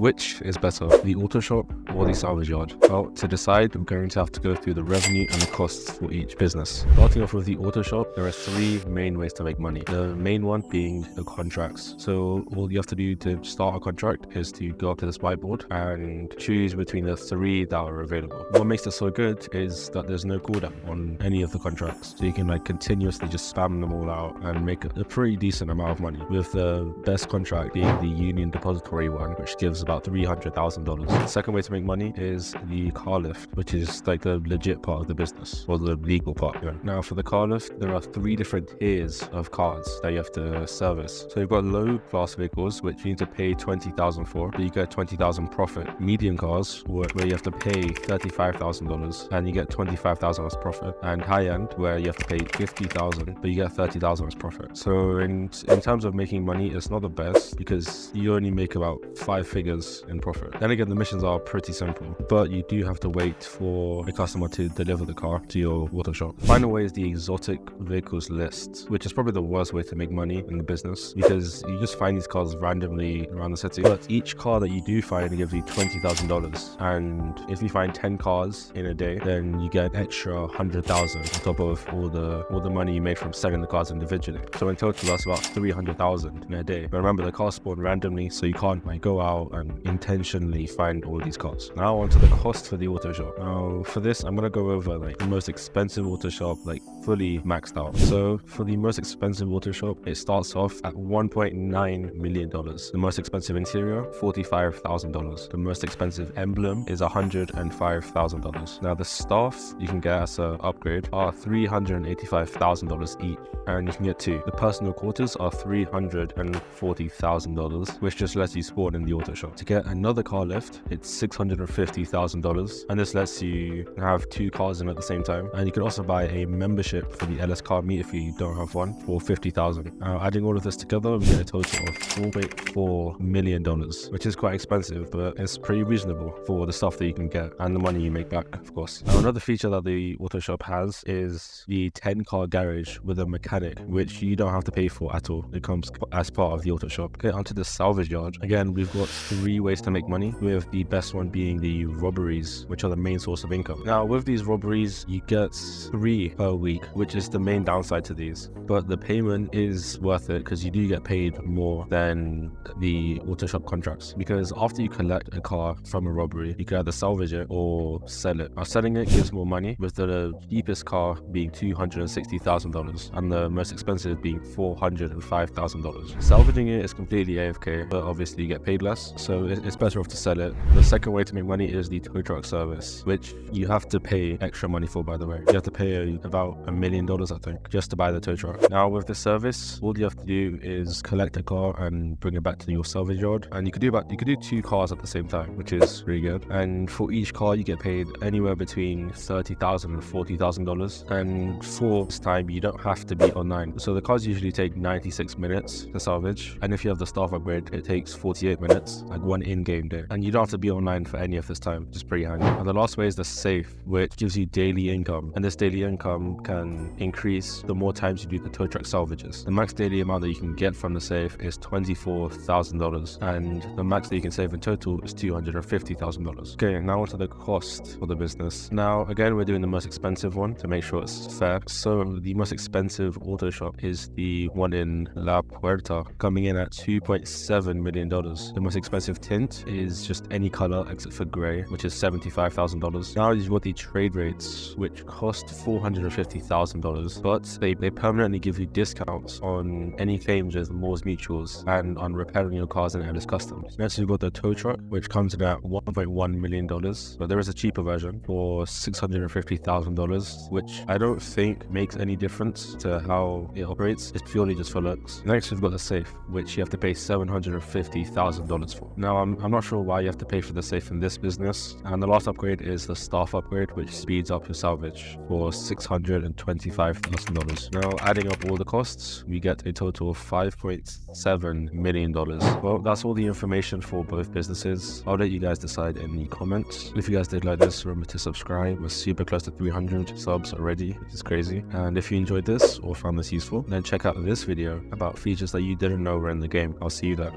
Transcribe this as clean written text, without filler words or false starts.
Which is better, the auto shop or the salvage yard? Well, to decide, we're going to have to go through the revenue and the costs for each business. Starting off with the auto shop, there are three main ways to make money. The main one being the contracts. So all you have to do to start a contract is to go up to this whiteboard and choose between the three that are available. What makes this so good is that there's no cooldown on any of the contracts. So you can continuously just spam them all out and make a pretty decent amount of money, with the best contract being the Union Depository one, which gives about $300,000. The second way to make money is the car lift, which is the legit part of the business, or the legal part. Now for the car lift, there are three different tiers of cars that you have to service. So you've got low class vehicles, which you need to pay $20,000 for, but you get $20,000 profit. Medium cars, where you have to pay $35,000 and you get $25,000 as profit. And high end, where you have to pay $50,000 but you get $30,000 as profit. So in terms of making money, it's not the best because you only make about 5 figures in profit. Then again, the missions are pretty simple, but you do have to wait for the customer to deliver the car to your auto shop. Final way is the exotic vehicles list, which is probably the worst way to make money in the business because you just find these cars randomly around the city. But each car that you do find gives you $20,000, and if you find 10 cars in a day, then you get an extra $100,000 on top of all the money you made from selling the cars individually. So in total, that's about $300,000 in a day. But remember, the cars spawn randomly, so you can't go out and intentionally find all these cars. Now onto the cost for the auto shop. Now for this, I'm gonna go over the most expensive auto shop, fully maxed out. So for the most expensive auto shop, it starts off at $1.9 million. The most expensive interior, $45,000. The most expensive emblem is $105,000. Now the staff you can get as an upgrade are $385,000 each, and you can get 2. The personal quarters are $340,000, which just lets you spawn in the auto shop. To get another car lift, it's $650,000, and this lets you have 2 cars in at the same time. And you can also buy a membership for the LS car meet if you don't have one, for $50,000. Adding all of this together, we get a total of $4.4 million, which is quite expensive, but it's pretty reasonable for the stuff that you can get and the money you make back, of course. Now, another feature that the auto shop has is the 10-car garage with a mechanic, which you don't have to pay for at all. It comes as part of the auto shop. Okay, onto the salvage yard. Again, we've got 3 ways to make money, with the best one being the robberies, which are the main source of income. Now, with these robberies, you get 3 per week, which is the main downside to these, but the payment is worth it because you do get paid more than the auto shop contracts, because after you collect a car from a robbery, you can either salvage it or sell it. Now, selling it gives more money, with the cheapest car being $260,000 and the most expensive being $405,000. Salvaging it is completely AFK, but obviously you get paid less, so it's better off to sell it. The second way to make money is the tow truck service, which you have to pay extra money for, by the way. You have to pay about $1 million, I think, just to buy the tow truck. Now with the service, all you have to do is collect a car and bring it back to your salvage yard, and you could do 2 cars at the same time, which is really good. And for each car, you get paid anywhere between $30,000 and $40,000. And for this time, you don't have to be online. So the cars usually take 96 minutes to salvage, and if you have the staff upgrade, it takes 48 minutes, like 1 in-game day. And you don't have to be online for any of this time, which is pretty handy. And the last way is the safe, which gives you daily income, and this daily income can increase the more times you do the tow truck salvages. The max daily amount that you can get from the safe is $24,000, and the max that you can save in total is $250,000. Okay, now onto the cost for the business. Now again, we're doing the most expensive one to make sure it's fair. So the most expensive auto shop is the one in La Puerta, coming in at $2.7 million. The most expensive tint is just any color except for gray, which is $75,000. Now you've got the trade rates, which cost $450,000, but they permanently give you discounts on any claims with Moore's Mutuals and on repairing your cars in Ellis Customs. Next, you've got the tow truck, which comes in at $1.1 million, but there is a cheaper version for $650,000, which I don't think makes any difference to how it operates. It's purely just for looks. Next, we've got the safe, which you have to pay $750,000 for. Now, I'm not sure why you have to pay for the safe in this business. And the last upgrade is the staff upgrade, which speeds up your salvage for $625,000. Now, adding up all the costs, we get a total of $5.7 million. Well, that's all the information for both businesses. I'll let you guys decide in the comments. If you guys did like this, remember to subscribe. We're super close to 300 subs already, which is crazy. And if you enjoyed this or found this useful, then check out this video about features that you didn't know were in the game. I'll see you there.